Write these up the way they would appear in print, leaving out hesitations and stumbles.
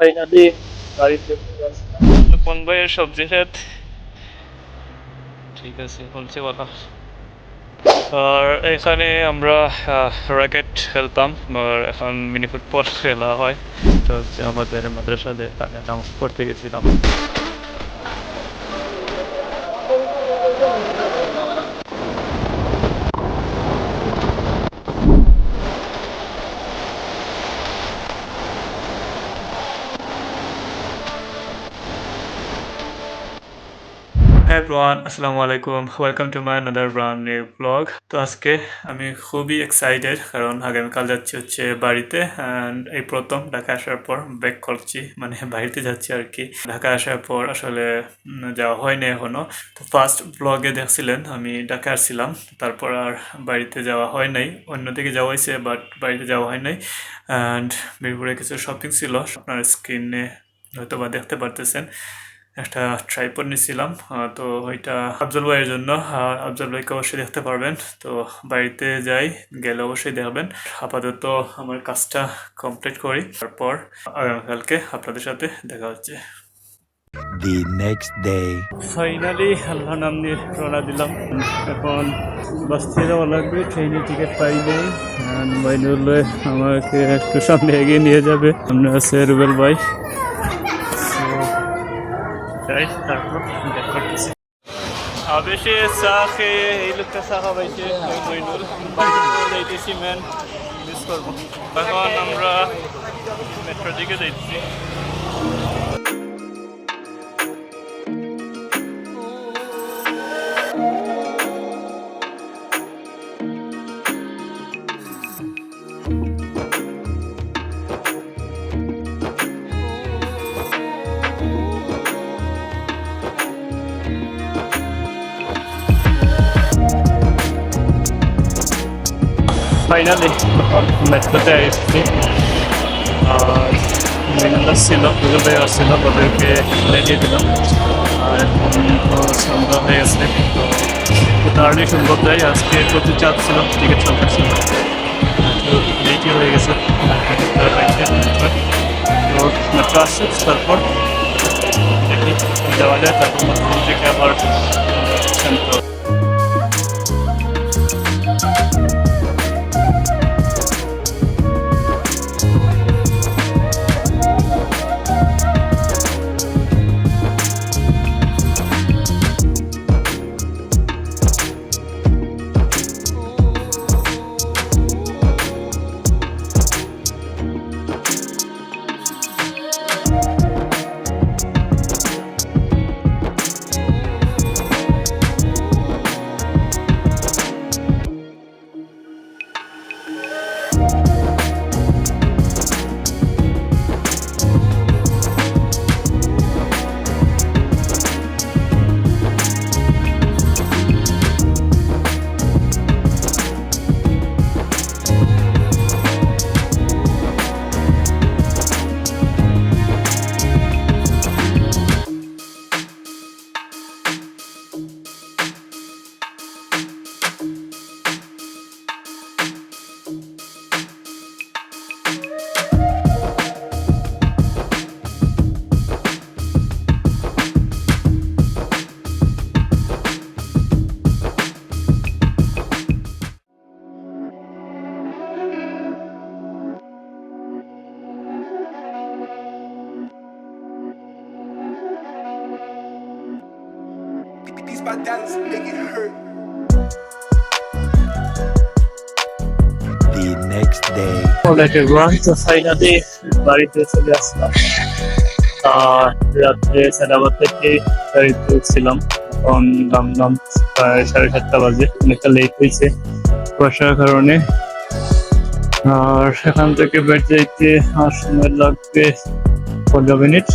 Finally বাড়িতে ফিরে আসলাম। কোন ভাইয়ের সবজি ক্ষেত? ঠিক আছে, বলছে বলো। আর এখানে আমরা র্যাকেট খেলতাম, আর এখন মিনি ফুটবল খেলা হয়। তো হচ্ছে আমাদের মাদ্রাসাতে নামাজ পড়তে গেছিলাম। Hey everyone, আসসালামু আলাইকুম। Welcome to my another brand new blog. তো আজকে আমি খুবই এক্সাইটেড, কারণ আগামীকাল যাচ্ছি হচ্ছে বাড়িতে। অ্যান্ড এই প্রথম ঢাকা আসার পর ব্যাক করছি, মানে বাড়িতে যাচ্ছি আর কি। ঢাকা আসার পর আসলে যাওয়া হয়নি এখনো। তো ফার্স্ট ব্লগে দেখছিলেন আমি ঢাকা আসছিলাম, তারপর আর বাড়িতে যাওয়া হয় নাই। অন্যদিকে যাওয়া হয়েছে, বাট বাড়িতে যাওয়া হয় নাই। অ্যান্ড মিরপুরে কিছু শপিং ছিল, আপনার স্ক্রিনে হয়তো বা দেখতে পারতেছেন। একটা ট্রাইপড নিছিলাম, তো ওইটা আফজল ভাইয়ের জন্য। আর আফজল ভাইকে অবশ্যই দেখতে পারবেন। তো বাড়িতে যাই, গেলে অবশ্যই দেখবেন। আপাতত আমার কাজটা কমপ্লিট করি, তারপর আগামীকালকে আপনাদের সাথে দেখা হচ্ছে। The next day. ফাইনালি আল্লাহ নাম নিয়ে রওনা দিলাম। এখন বাস থেকে যাওয়া লাগবে, ট্রেনের টিকিট পাই নেই। বাইনুল আমাকে একটু সামনে এগিয়ে নিয়ে যাবে। সামনে আছে রুবেল ভাই। যাই, তারপর দেখা করতেছি। বেশি চা খেয়ে এই লোকটা চা খাওয়াইছে মইনুল, যাইতেছি ম্যান, মিস করবো। এখন আমরা মেট্রোর দিকে যাইতেছি। ফাইনালি মেট্রোতে এসেছি। আর মইনুল আসছিল, রুবেল ভাই আসছিল, তাদেরকে দিয়ে দিলাম। আর এখন সন্ধ্যা হয়ে গেছে, তো খুব তাড়াতাড়ি সম্ভব যাই। আজকে প্রচুর চাপ ছিল, টিকিট সংখ্যা ছিল, একটু লেটই হয়ে গেছে। তো মেট্রো আসছে, তারপর দেখি যাওয়া যায়, তারপর থেকে আবার শান্ত। These my dollars make it hurt. The next day. Alright everyone, তো ফাইনালি বাড়িতে চলে আসলাম। রাত্রে 7:30 থেকে গাড়িতে ছিলাম, এখন নামলাম প্রায় 7:30 বাজে। অনেকটা লেট হয়েছে বর্ষার কারণে। আর সেখান থেকে বের যাইতে আর সময় লাগবে 15 minute.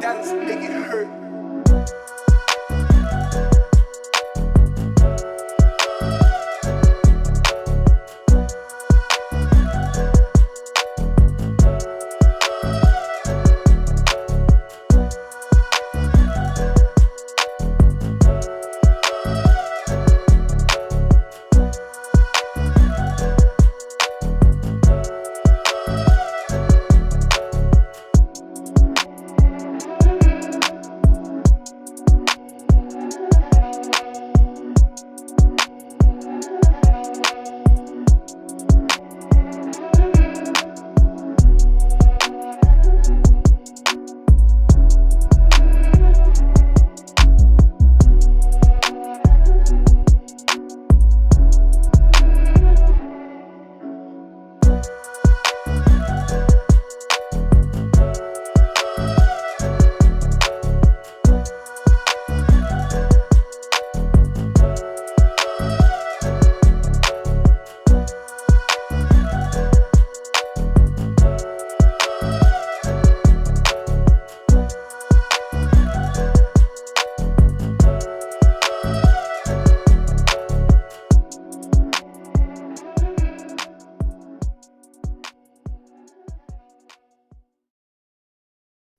dollars, make it hurt.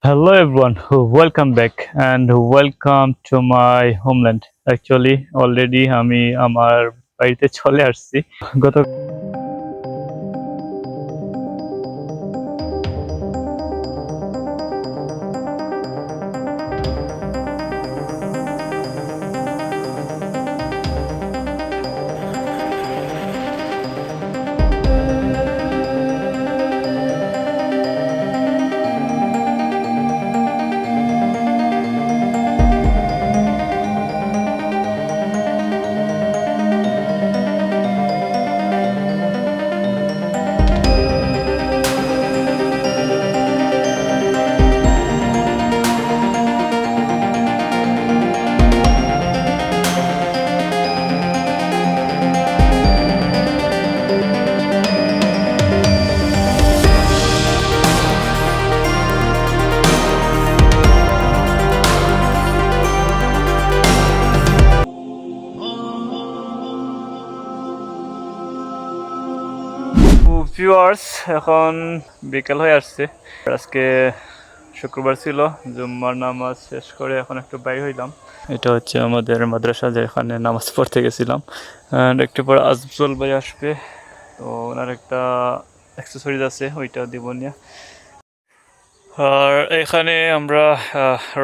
Hello everyone, welcome back and welcome to my homeland. Actually, already আমি আমার বাড়িতে চলে আসছি। গত ভিউয়ার্স এখন বিকেল হয়ে আসছে। আজকে শুক্রবার ছিল, জুম্মার নামাজ শেষ করে এখন একটু বাইরে হইলাম। এটা হচ্ছে আমাদের মাদ্রাসা, যেখানে নামাজ পড়তে গেছিলাম। অ্যান্ড একটু পর আজফল ভাই আসবে, তো ওনার একটা অ্যাক্সেসরিজ আছে, ওইটা দিব নিয়ে। আর এখানে আমরা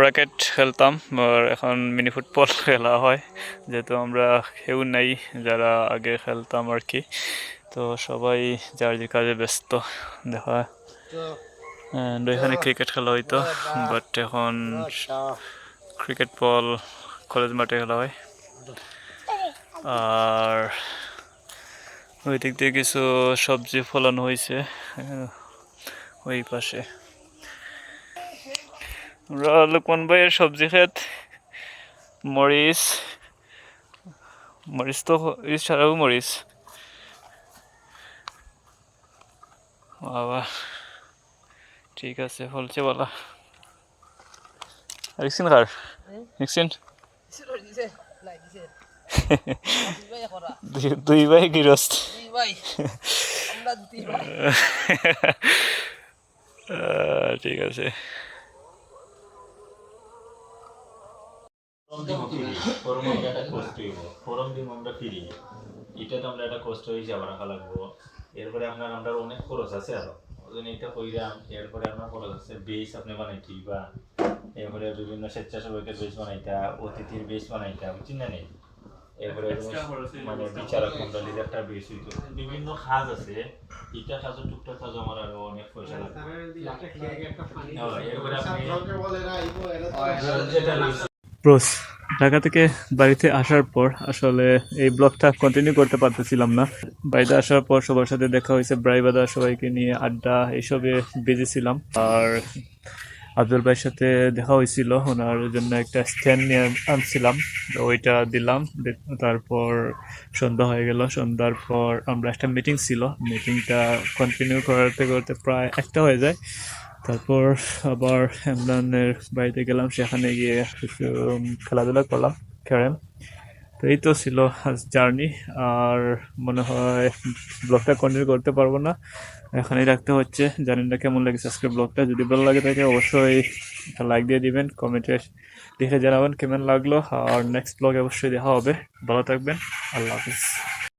র্যাকেট খেলতাম, আর এখন মিনি ফুটবল খেলা হয়, যেহেতু আমরা কেউ নাই যারা আগে খেলতাম আর কি। তো সবাই যার যে কাজে ব্যস্ত দেখা। অ্যান্ড এখানে ক্রিকেট খেলা হইতো, বাট এখন ক্রিকেট বল কলেজ মাঠে খেলা হয়। আর ওই দিক দিয়ে কিছু সবজি ফলানো হয়েছে ওই পাশে। আমরা লোকমান ভাইয়ের সবজি ক্ষেত, মরিচ মরিচ তো ইস ছাড়াও মরিচ বাবা, ঠিক আছে ফলছে বলা। দেখছেন কার দেখছেন দুই ভাই গৃহস্থ। ঠিক আছে। ফোরম আমরা একটা কোস্ট হইব, ফোরম দিব আমরা ফ্রি, এটা তো আমরা একটা কোস্ট হিসাবে রাখা লাগবো। এরপরে আপনার আমরা অনেক খরচ আছে আরো, ওই এটা কইরাম। এরপরে আপনার খরচ আছে বেস আপনি বানাইতে বা এরপরে বিভিন্ন স্বেচ্ছাসেবকের বেস বানাইতা, অতিথির বেস বানাইতা, বুঝছেন না নেই। এরপরে মানে বিচারক মন্ডলীর একটা বেস হইতো, বিভিন্ন কাজ আছে। এটা কাজও টুকটাক কাজ আমার আরো অনেক পয়সা লাগবে। এরপরে আপনি যেটা ব্রোস, ঢাকা থেকে বাড়িতে আসার পর আসলে এই ব্লগটা কন্টিনিউ করতে পারতেছিলাম না। বাড়িতে আসার পর সবার সাথে দেখা হয়েছে, ব্রাইবাদা সবাইকে নিয়ে আড্ডা এইসবে বিজি ছিলাম। আর আব্দুল ভাইয়ের সাথে দেখা হয়েছিল, ওনার জন্য একটা স্ট্যান্ড নিয়ে আনছিলাম, তো ওইটা দিলাম। তারপর সন্ধ্যা হয়ে গেল, সন্ধ্যার পর আমরা একটা মিটিং ছিল, মিটিংটা কন্টিনিউ করতে করতে প্রায় 1টা হয়ে যায়। তো তারপর আবার ইমরানের বাড়িতে গেলাম, সেখানে গিয়ে কিছু খেলাধুলা করলাম, ক্যারেম। তো এই তো ছিল আজ জার্নি। আর মনে হয় ব্লগটা কন্টিনিউ করতে পারবো না, এখানেই রাখতে হচ্ছে। জানি না কেমন লেগেছে আজকের ব্লগটা। যদি ভালো লাগে থাকে অবশ্যই একটা লাইক দিয়ে দিবেন, কমেন্টে লিখে জানাবেন কেমন লাগলো। আর নেক্সট ব্লগে অবশ্যই দেখা হবে। ভালো থাকবেন, আল্লাহ হাফিজ।